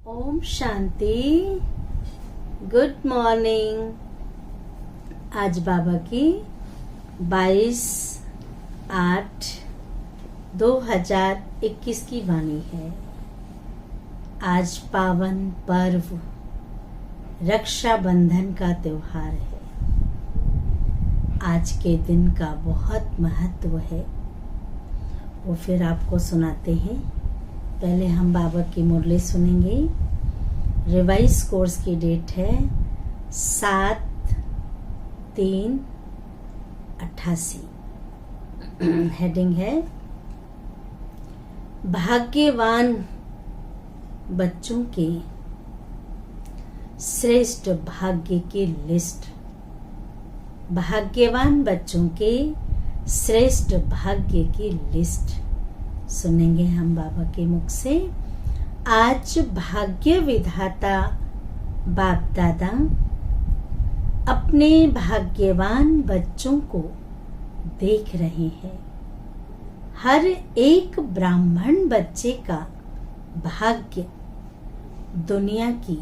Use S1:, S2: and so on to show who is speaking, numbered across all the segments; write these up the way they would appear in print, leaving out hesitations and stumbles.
S1: Om Shanti. Good morning. आज बाबा की 22/8/2021 की वाणी है। आज पावन पर्व रक्षाबंधन का त्योहार है। आज के दिन का बहुत महत्व है, वो फिर आपको सुनाते हैं। पहले हम बाबा की मुरली सुनेंगे। रिवाइज कोर्स की डेट है 7/3/88। हेडिंग है भाग्यवान बच्चों के श्रेष्ठ भाग्य की लिस्ट। भाग्यवान बच्चों के श्रेष्ठ भाग्य की लिस्ट सुनेंगे हम बाबा के मुख से। आज भाग्य विधाता बाप दादा अपने भाग्यवान बच्चों को देख रहे हैं। हर एक ब्राह्मण बच्चे का भाग्य दुनिया की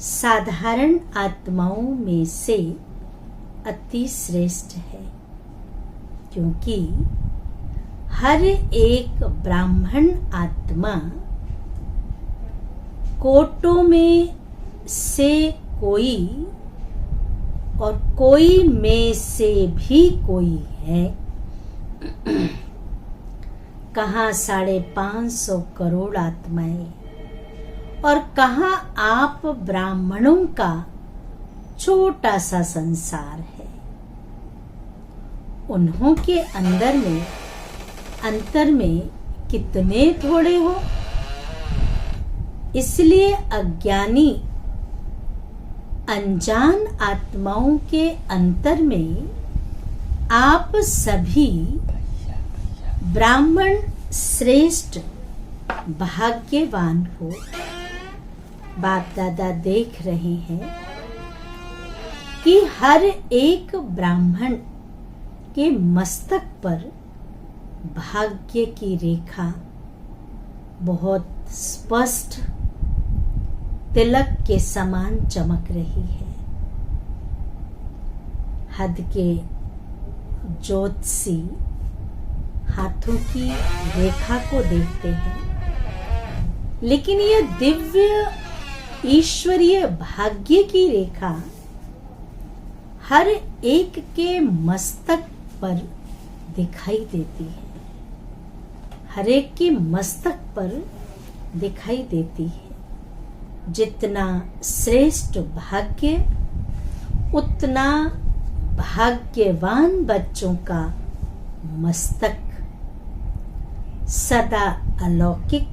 S1: साधारण आत्माओं में से अति श्रेष्ठ है, क्योंकि हर एक ब्राह्मण आत्मा कोटों में से कोई और कोई में से भी कोई है। कहाँ 550 करोड़ आत्माएं और कहाँ आप ब्राह्मणों का छोटा सा संसार है। उन्हों के अंतर में कितने थोड़े हो। इसलिए अज्ञानी अनजान आत्माओं के अंतर में आप सभी ब्राह्मण श्रेष्ठ भाग्यवान हो। बाप दादा देख रहे हैं कि हर एक ब्राह्मण के मस्तक पर भाग्य की रेखा बहुत स्पष्ट तिलक के समान चमक रही है। हद के ज्योतिषी हाथों की रेखा को देखते हैं, लेकिन ये दिव्य ईश्वरीय भाग्य की रेखा हर एक के मस्तक पर दिखाई देती है। हर एक के मस्तक पर दिखाई देती है। जितना श्रेष्ठ भाग्य, उतना भाग्यवान बच्चों का मस्तक सदा अलौकिक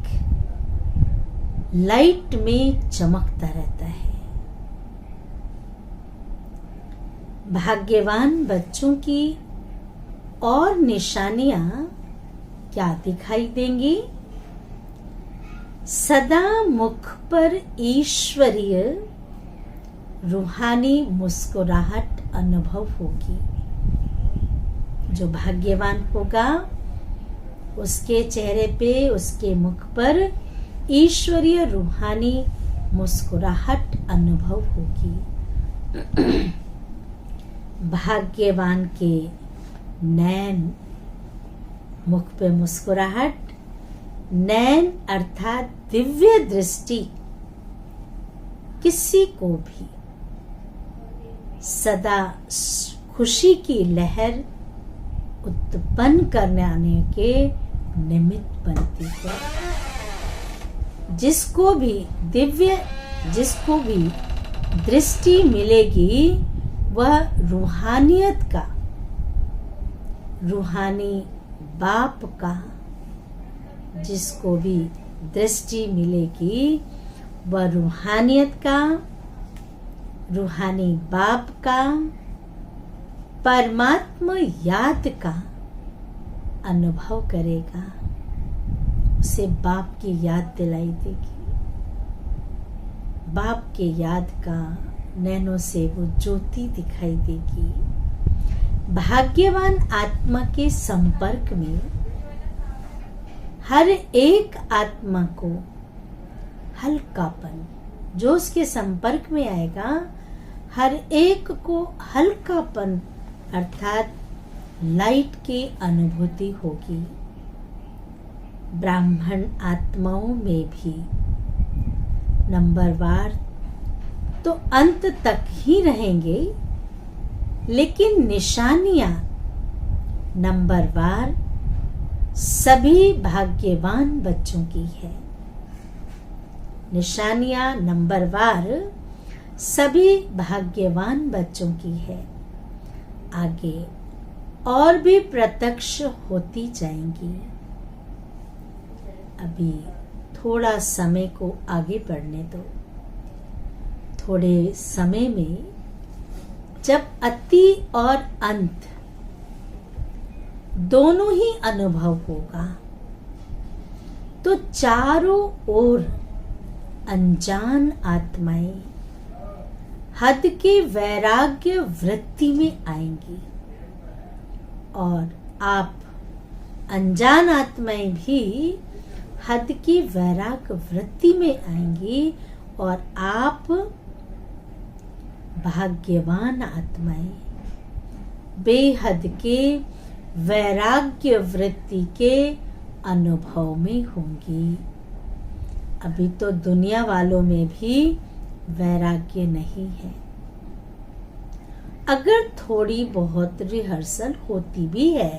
S1: लाइट में चमकता रहता है। भाग्यवान बच्चों की और निशानियां क्या दिखाई देंगी? सदा मुख पर ईश्वरीय रूहानी मुस्कुराहट अनुभव होगी। जो भाग्यवान होगा उसके चेहरे पे, उसके मुख पर ईश्वरीय रूहानी मुस्कुराहट अनुभव होगी। भाग्यवान के नैन, मुख पे मुस्कुराहट, नैन अर्थात दिव्य दृष्टि किसी को भी सदा खुशी की लहर उत्पन्न करने के निमित्त बनती है। जिसको भी दृष्टि मिलेगी वह रूहानियत का, रूहानी बाप का, जिसको भी दृष्टि मिलेगी वह रूहानियत का, रूहानी बाप का, परमात्मा याद का अनुभव करेगा। उसे बाप की याद दिलाई देगी। बाप के याद का नैनों से वो ज्योति दिखाई देगी। भाग्यवान आत्मा के संपर्क में हर एक आत्मा को हल्कापन जो उसके संपर्क में आएगा, हर एक को हल्कापन अर्थात लाइट की अनुभूति होगी। ब्राह्मण आत्माओं में भी नंबरवार तो अंत तक ही रहेंगे, लेकिन निशानियां नंबरवार सभी भाग्यवान बच्चों की है। निशानियां नंबरवार सभी भाग्यवान बच्चों की है। आगे और भी प्रत्यक्ष होती जाएंगी। अभी थोड़ा समय को आगे बढ़ने दो। थोड़े समय में जब अति और अंत दोनों ही अनुभव होगा, तो चारों ओर अनजान आत्माएं हद के वैराग्य वृत्ति में आएंगी और आप अनजान आत्माएं भी हद की वैराग्य वृत्ति में आएंगी और आप भाग्यवान आत्माएं बेहद के वैराग्य वृत्ति के अनुभव में होंगी। अभी तो दुनिया वालों में भी वैराग्य नहीं है। अगर थोड़ी बहुत रिहर्सल होती भी है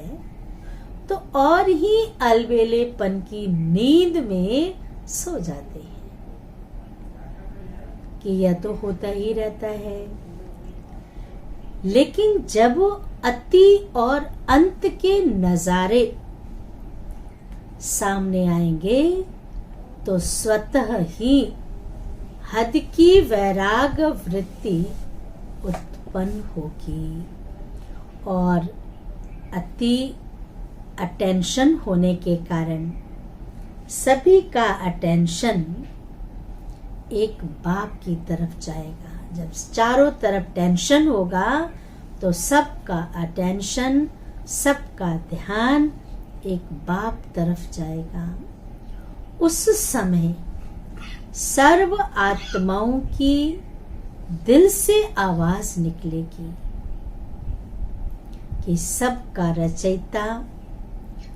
S1: तो और ही अलबेलेपन की नींद में सो जाते हैं कि यह तो होता ही रहता है। लेकिन जब अति और अंत के नजारे सामने आएंगे तो स्वतः ही हद की वैराग वृत्ति उत्पन्न होगी और अति अटेंशन होने के कारण सभी का अटेंशन एक बाप की तरफ जाएगा। जब चारों तरफ टेंशन होगा तो सबका अटेंशन, सबका ध्यान एक बाप तरफ जाएगा। उस समय सर्व आत्माओं की दिल से आवाज निकलेगी कि सबका रचयिता,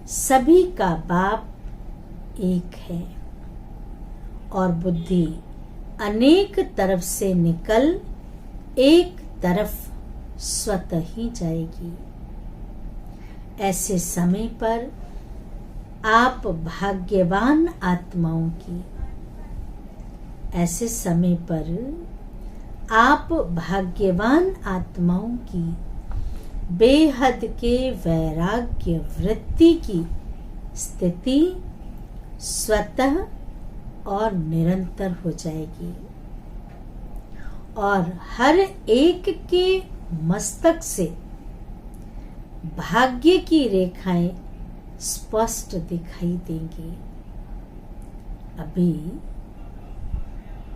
S1: सभी का बाप एक है और बुद्धि अनेक तरफ से निकल एक तरफ स्वतः ही जाएगी। ऐसे समय पर आप भाग्यवान आत्माओं की, ऐसे समय पर आप भाग्यवान आत्माओं की बेहद के वैराग्य वृत्ति की स्थिति स्वतः और निरंतर हो जाएगी और हर एक के मस्तक से भाग्य की रेखाएं स्पष्ट दिखाई देंगी।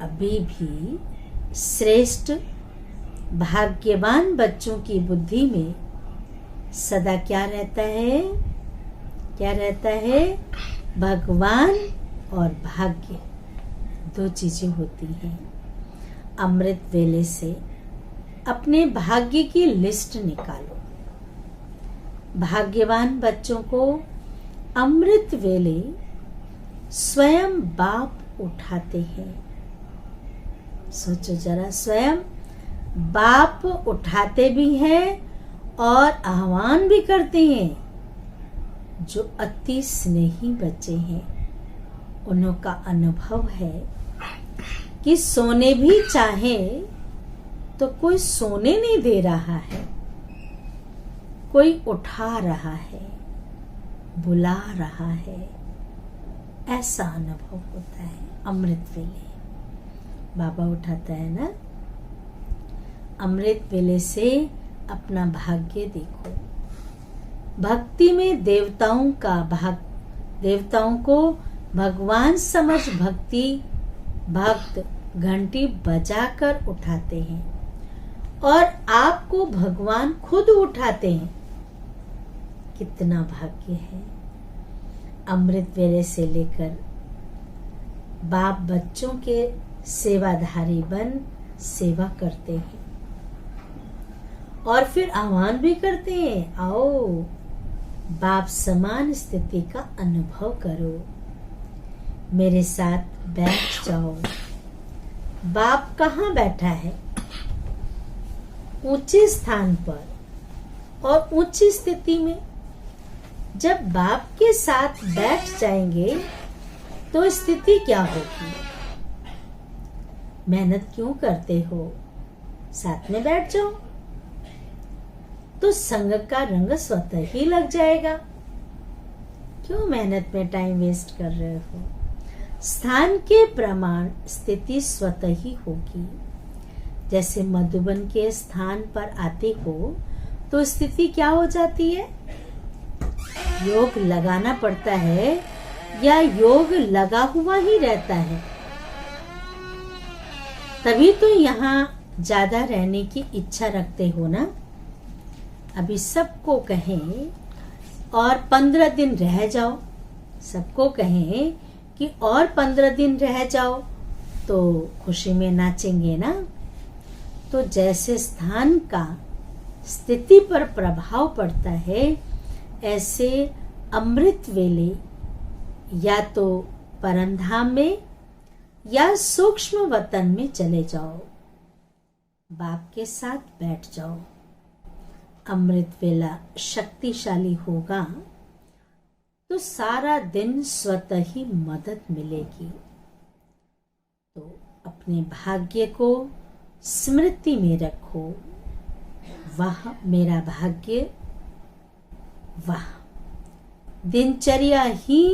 S1: अभी भी श्रेष्ठ भाग्यवान बच्चों की बुद्धि में सदा क्या रहता है? क्या रहता है? भगवान और भाग्य, दो चीजें होती हैं। अमृत वेले से अपने भाग्य की लिस्ट निकालो। भाग्यवान बच्चों को अमृत वेले स्वयं बाप उठाते हैं। सोचो जरा, स्वयं बाप उठाते भी हैं और आह्वान भी करते हैं। जो अति स्नेही बच्चे हैं उनका अनुभव है कि सोने भी चाहे तो कोई सोने नहीं दे रहा है, कोई उठा रहा है, बुला रहा है। ऐसा अनुभव होता है अमृत वेले। बाबा उठाता है ना। अमृत वेले से अपना भाग्य देखो। भक्ति में देवताओं को भगवान समझ भक्त घंटी बजाकर उठाते हैं और आपको भगवान खुद उठाते हैं। कितना भाग्य है। अमृत वेले से लेकर बाप बच्चों के सेवाधारी बन सेवा करते हैं और फिर आह्वान भी करते हैं, आओ बाप समान स्थिति का अनुभव करो, मेरे साथ बैठ जाओ। बाप कहाँ बैठा है? ऊंचे स्थान पर और ऊंची स्थिति में। जब बाप के साथ बैठ जाएंगे तो स्थिति क्या होगी? मेहनत क्यों करते हो? साथ में बैठ जाओ तो संग का रंग स्वतः ही लग जाएगा। क्यों मेहनत में टाइम वेस्ट कर रहे हो? स्थान के प्रमाण स्थिति स्वतः ही होगी। जैसे मधुबन के स्थान पर आते हो तो स्थिति क्या हो जाती है? योग लगाना पड़ता है या योग लगा हुआ ही रहता है? तभी तो यहाँ ज्यादा रहने की इच्छा रखते हो ना। अभी सबको कहें और 15 दिन रह जाओ, सबको कहें कि और 15 दिन रह जाओ तो खुशी में नाचेंगे ना। तो जैसे स्थान का स्थिति पर प्रभाव पड़ता है, ऐसे अमृत वेले या तो परमधाम में या सूक्ष्म वतन में चले जाओ, बाप के साथ बैठ जाओ। अमृत वेला शक्तिशाली होगा तो सारा दिन स्वतः ही मदद मिलेगी। तो अपने भाग्य को स्मृति में रखो, वाह मेरा भाग्य, वाह। दिनचर्या ही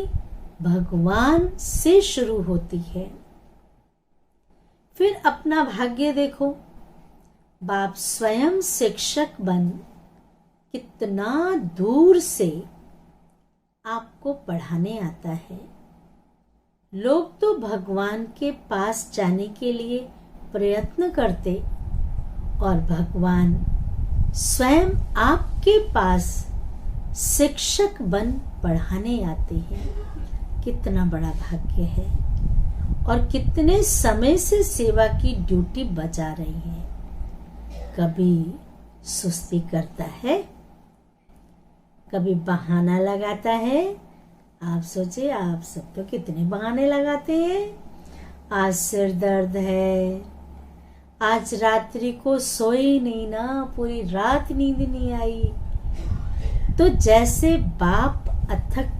S1: भगवान से शुरू होती है। फिर अपना भाग्य देखो, बाप स्वयं शिक्षक बन कितना दूर से आपको पढ़ाने आता है। लोग तो भगवान के पास जाने के लिए प्रयत्न करते और भगवान स्वयं आपके पास शिक्षक बन पढ़ाने आते हैं। कितना बड़ा भाग्य है और कितने समय से सेवा की ड्यूटी बजा रहे हैं। कभी सुस्ती करता है, कभी बहाना लगाता है। आप सोचिए, आप सब तो कितने बहाने लगाते हैं। आज सिर दर्द है, आज रात्रि को सोई नहीं ना, पूरी रात नींद नहीं आई। तो जैसे बाप अथक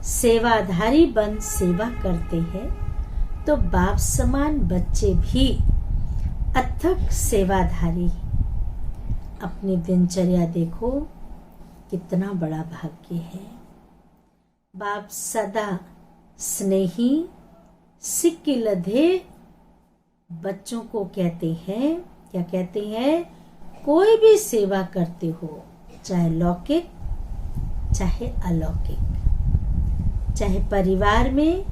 S1: सेवाधारी बन सेवा करते हैं, तो बाप समान बच्चे भी अथक सेवाधारी। अपनी दिनचर्या देखो, कितना बड़ा भाग्य है। बाप सदा स्नेही सिक्किलधे बच्चों को कहते हैं, क्या कहते हैं? कोई भी सेवा करते हो, चाहे लौकिक चाहे अलौकिक, चाहे परिवार में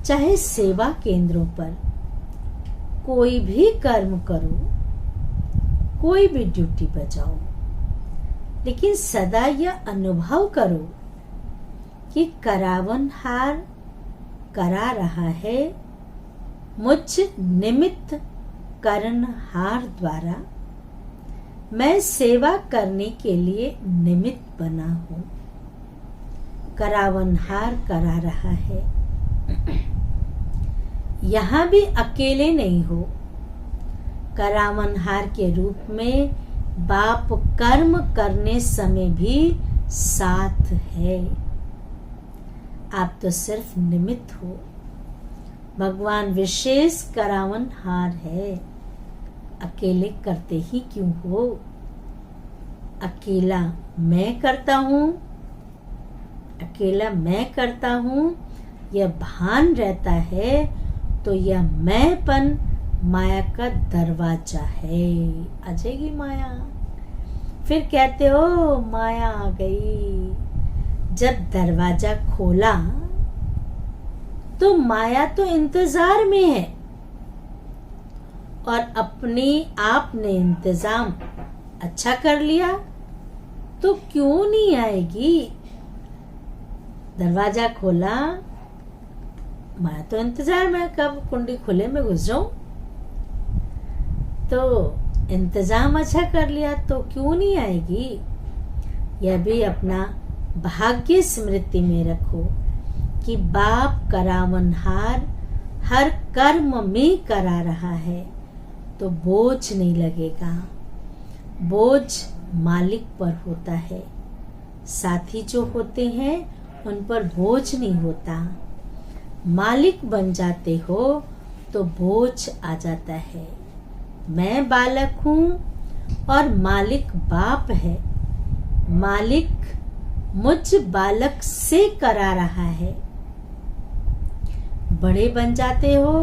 S1: चाहे सेवा केंद्रों पर, कोई भी कर्म करो, कोई भी ड्यूटी बजाओ, लेकिन सदा यह अनुभव करो कि करावनहार करा रहा है मुझ निमित्त करनहार द्वारा। मैं सेवा करने के लिए निमित्त बना हूं। करावनहार करा रहा है। यहां भी अकेले नहीं हो। करावनहार के रूप में बाप कर्म करने समय भी साथ है। आप तो सिर्फ निमित्त हो। भगवान विशेष करावनहार है। अकेले करते ही क्यों हो? अकेला मैं करता हूँ, अकेला मैं करता हूँ, यह भान रहता है तो यह मैंपन माया का दरवाजा है। आ जाएगी माया, फिर कहते हो माया आ गई। जब दरवाजा खोला तो माया तो इंतजार में है और अपने आप ने इंतजाम अच्छा कर लिया तो क्यों नहीं आएगी। दरवाजा खोला मैं तो इंतजार में कब कुंडी खुले में घुस जाऊं। तो इंतजाम अच्छा कर लिया तो क्यों नहीं आएगी। यह भी अपना भाग्य स्मृति में रखो कि बाप करावनहार हर कर्म में करा रहा है, तो बोझ नहीं लगेगा। बोझ मालिक पर होता है, साथी जो होते हैं उन पर बोझ नहीं होता। मालिक बन जाते हो तो बोझ आ जाता है। मैं बालक हूँ और मालिक बाप है। मालिक मुझ बालक से करा रहा है। बड़े बन जाते हो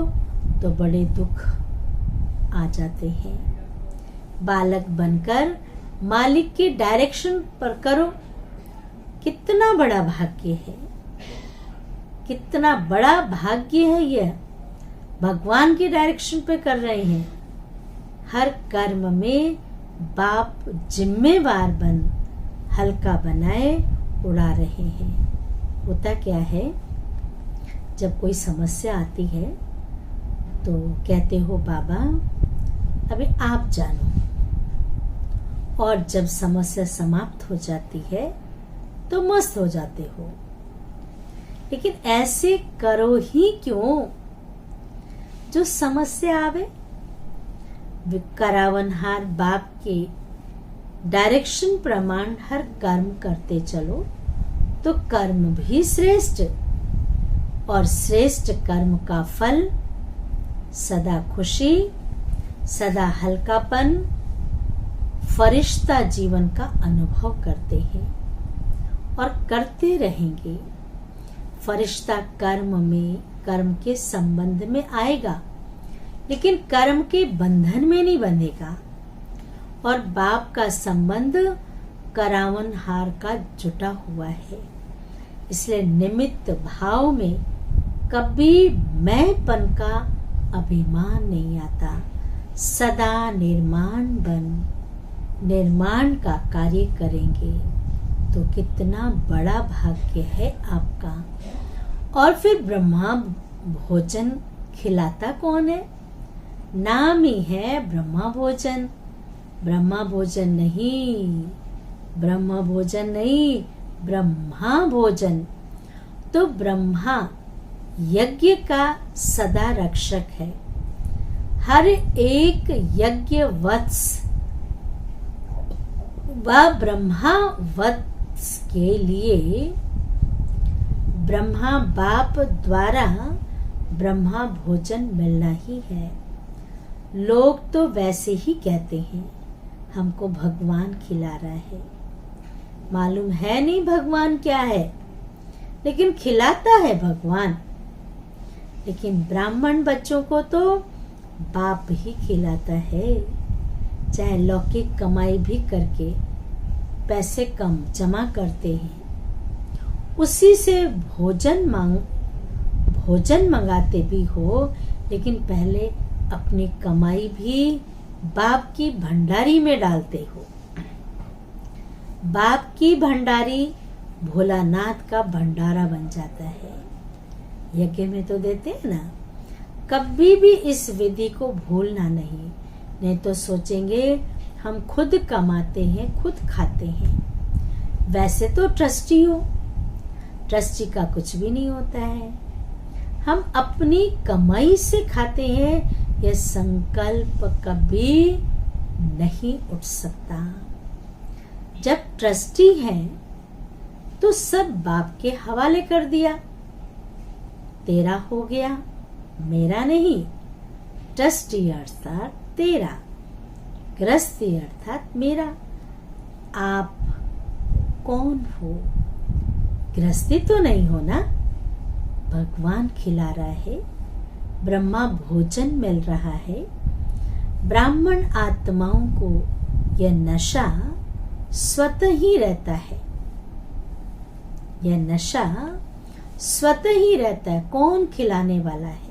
S1: तो बड़े दुख आ जाते हैं। बालक बनकर मालिक के डायरेक्शन पर करो। कितना बड़ा भाग्य है, कितना बड़ा भाग्य है यह। भगवान के डायरेक्शन पे कर रहे हैं। हर कर्म में बाप जिम्मेवार बन हल्का बनाए उड़ा रहे हैं। होता क्या है, जब कोई समस्या आती है तो कहते हो बाबा अभी आप जानो, और जब समस्या समाप्त हो जाती है तो मस्त हो जाते हो। लेकिन ऐसे करो ही क्यों। जो समस्या आवे, करावनहार बाप के डायरेक्शन प्रमाण हर कर्म करते चलो तो कर्म भी श्रेष्ठ, और श्रेष्ठ कर्म का फल सदा खुशी, सदा हल्कापन, फरिश्ता जीवन का अनुभव करते हैं और करते रहेंगे। फरिश्ता कर्म में, कर्म के संबंध में आएगा, लेकिन कर्म के बंधन में नहीं बंधेगा। और बाप का संबंध करावनहार का जुटा हुआ है। इसलिए निमित्त भाव में कभी मैंपन का अभिमान नहीं आता। सदा निर्माण बन निर्माण का कार्य करेंगे तो कितना बड़ा भाग्य है आपका। और फिर ब्रह्मा भोजन खिलाता कौन है? नाम ही है ब्रह्मा भोजन। ब्रह्मा भोजन नहीं, ब्रह्म भोजन नहीं, ब्रह्मा भोजन। तो ब्रह्मा यज्ञ का सदा रक्षक है। हर एक यज्ञ वत्स व ब्रह्मा वत्स के लिए ब्रह्मा बाप द्वारा ब्रह्मा भोजन मिलना ही है। लोग तो वैसे ही कहते हैं हमको भगवान खिला रहा है। मालूम है नहीं भगवान क्या है, लेकिन खिलाता है भगवान। लेकिन ब्राह्मण बच्चों को तो बाप ही खिलाता है। चाहे लौकिक कमाई भी करके पैसे कम जमा करते हैं, उसी से भोजन मंगाते भी हो, लेकिन पहले अपनी कमाई भी बाप की भंडारी में डालते हो। बाप की भंडारी भोलानाथ का भंडारा बन जाता है। यज्ञ में तो देते हैं ना। कभी भी इस विधि को भूलना नहीं तो सोचेंगे हम खुद कमाते हैं, खुद खाते हैं। वैसे तो ट्रस्टी हो, ट्रस्टी का कुछ भी नहीं होता है। हम अपनी कमाई से खाते हैं, यह संकल्प कभी नहीं उठ सकता। जब ट्रस्टी है तो सब बाप के हवाले कर दिया। तेरा हो गया, मेरा नहीं। ट्रस्टी अर्थात तेरा, गृहस्थी अर्थात मेरा। आप कौन हो? गृहस्थी तो नहीं हो ना। भगवान खिला रहा है, ब्रह्मा भोजन मिल रहा है। ब्राह्मण आत्माओं को यह नशा स्वतः ही रहता है। यह नशा स्वतः ही रहता है। कौन खिलाने वाला है?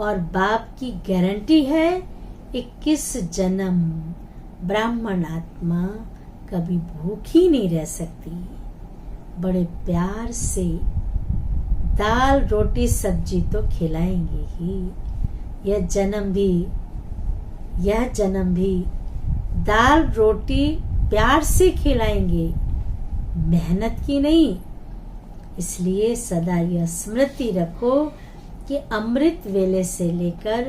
S1: और बाप की गारंटी है 21 जन्म ब्राह्मण आत्मा कभी भूखी नहीं रह सकती। बड़े प्यार से दाल रोटी सब्जी तो खिलाएंगे ही। यह जन्म भी दाल रोटी प्यार से खिलाएंगे, मेहनत की नहीं। इसलिए सदा यह स्मृति रखो कि अमृत वेले से लेकर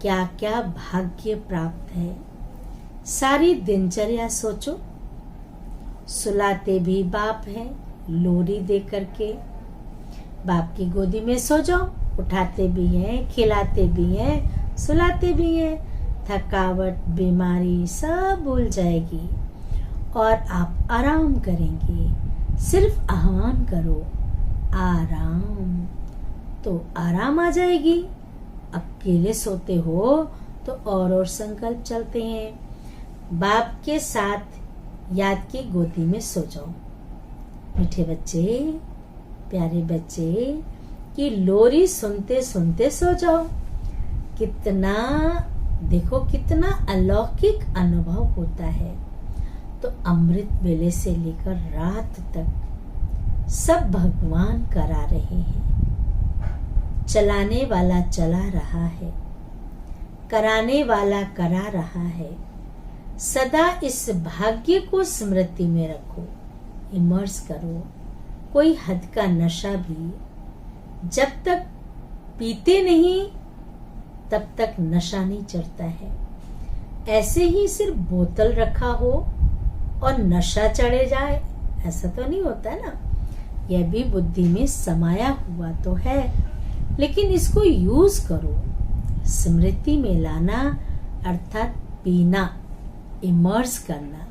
S1: क्या क्या भाग्य प्राप्त है। सारी दिनचर्या सोचो। सुलाते भी बाप हैं लोरी दे करके, बाप की गोदी में सो जाओ, उठाते भी हैं, खिलाते भी हैं, सुलाते भी हैं। थकावट बीमारी सब भूल जाएगी और आप आराम करेंगे। सिर्फ आह्वान करो आराम, तो आराम आ जाएगी। अकेले सोते हो तो और संकल्प चलते हैं। बाप के साथ याद की गोदी में सो जाओ। मीठे बच्चे, प्यारे बच्चे की लोरी सुनते सुनते सो जाओ। कितना अलौकिक अनुभव होता है। तो अमृत वेले से लेकर रात तक सब भगवान करा रहे हैं। चलाने वाला चला रहा है, कराने वाला करा रहा है। सदा इस भाग्य को स्मृति में रखो, इमर्स करो। कोई हद का नशा भी जब तक पीते नहीं तब तक नशा नहीं चढ़ता है। ऐसे ही सिर्फ बोतल रखा हो और नशा चढ़े जाए, ऐसा तो नहीं होता ना। यह भी बुद्धि में समाया हुआ तो है, लेकिन इसको यूज करो। स्मृति में लाना अर्थात पीना, इमर्स करना,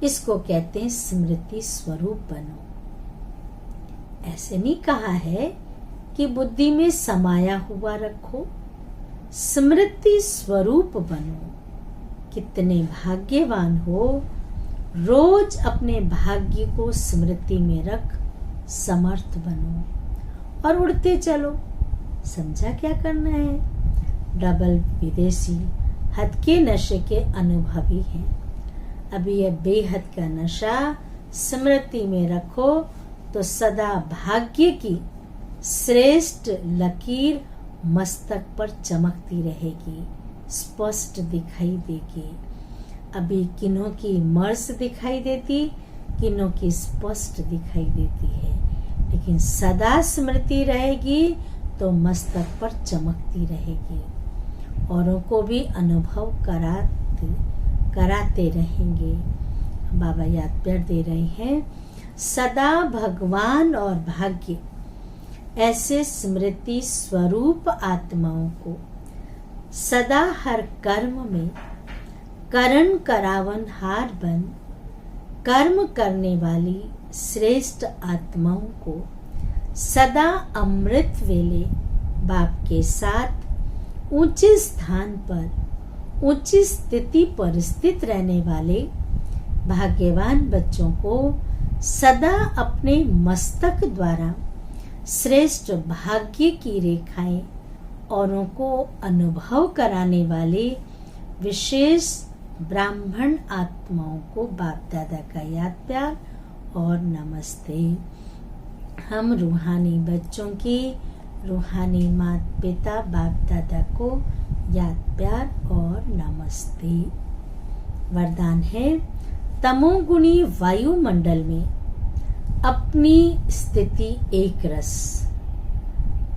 S1: इसको कहते हैं स्मृति स्वरूप बनो। ऐसे नहीं कहा है कि बुद्धि में समाया हुआ रखो, स्मृति स्वरूप बनो। कितने भाग्यवान हो, रोज अपने भाग्य को स्मृति में रख समर्थ बनो और उड़ते चलो। समझा क्या करना है? डबल विदेशी हद के नशे के अनुभवी हैं। अभी यह बेहद का नशा स्मृति में रखो तो सदा भाग्य की श्रेष्ठ लकीर मस्तक पर चमकती रहेगी, स्पष्ट दिखाई देगी। अभी किन्हों की मर्स दिखाई देती, किन्हों की स्पष्ट दिखाई देती है, लेकिन सदा स्मृति रहेगी तो मस्तक पर चमकती रहेगी। औरों को भी अनुभव कराते रहेंगे। बाबा याद प्यार दे रहे हैं, सदा भगवान और भाग्य ऐसे स्मृति स्वरूप आत्माओं को सदा हर कर्म में करण करावन हार बन कर्म करने वाली श्रेष्ठ आत्माओं को सदा अमृत वेले बाप के साथ ऊंचे स्थान पर ऊंची स्थिति पर स्थित रहने वाले भाग्यवान बच्चों को सदा अपने मस्तक द्वारा श्रेष्ठ भाग्य की रेखाएं औरों को अनुभव कराने वाले विशेष ब्राह्मण आत्माओं को बाप दादा का याद प्यार और नमस्ते। हम रूहानी बच्चों की रूहानी माता पिता बाप दादा को याद प्यार और नमस्ते। वरदान है, तमोगुणी वायुमंडल में अपनी स्थिति एक रस।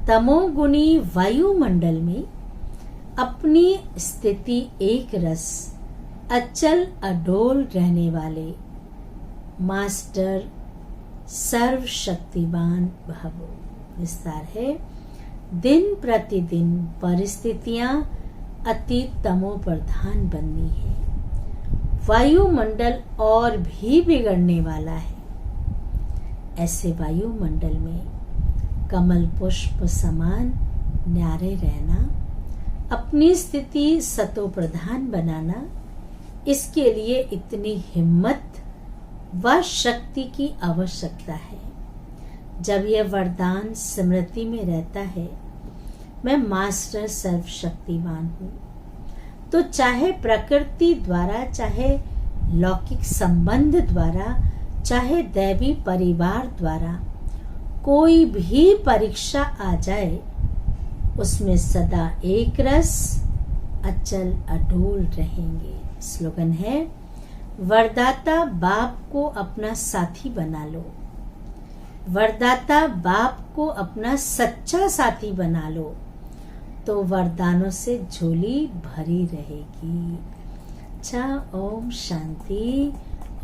S1: तमोगुणी वायुमंडल में अपनी स्थिति एक रस अचल अडोल रहने वाले मास्टर सर्वशक्तिवान भवो। विस्तार है, दिन प्रतिदिन परिस्थितियां अति तमो प्रधान बननी है। वायुमंडल और भी बिगड़ने वाला है। ऐसे वायुमंडल में कमल पुष्प समान न्यारे रहना, अपनी स्थिति सतो प्रधान बनाना, इसके लिए इतनी हिम्मत व शक्ति की आवश्यकता है। जब यह वरदान स्मृति में रहता है, मैं मास्टर सर्वशक्तिवान हूँ, तो चाहे प्रकृति द्वारा, चाहे लौकिक संबंध द्वारा, चाहे दैवी परिवार द्वारा कोई भी परीक्षा आ जाए उसमें सदा एक रस अचल अडोल रहेंगे। स्लोगन है, वरदाता बाप को अपना साथी बना लो, वरदाता बाप को अपना सच्चा साथी बना लो, तो वरदानों से झोली भरी रहेगी। अच्छा, ओम शांति,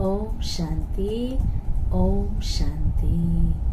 S1: ओम शांति, ओम शांति।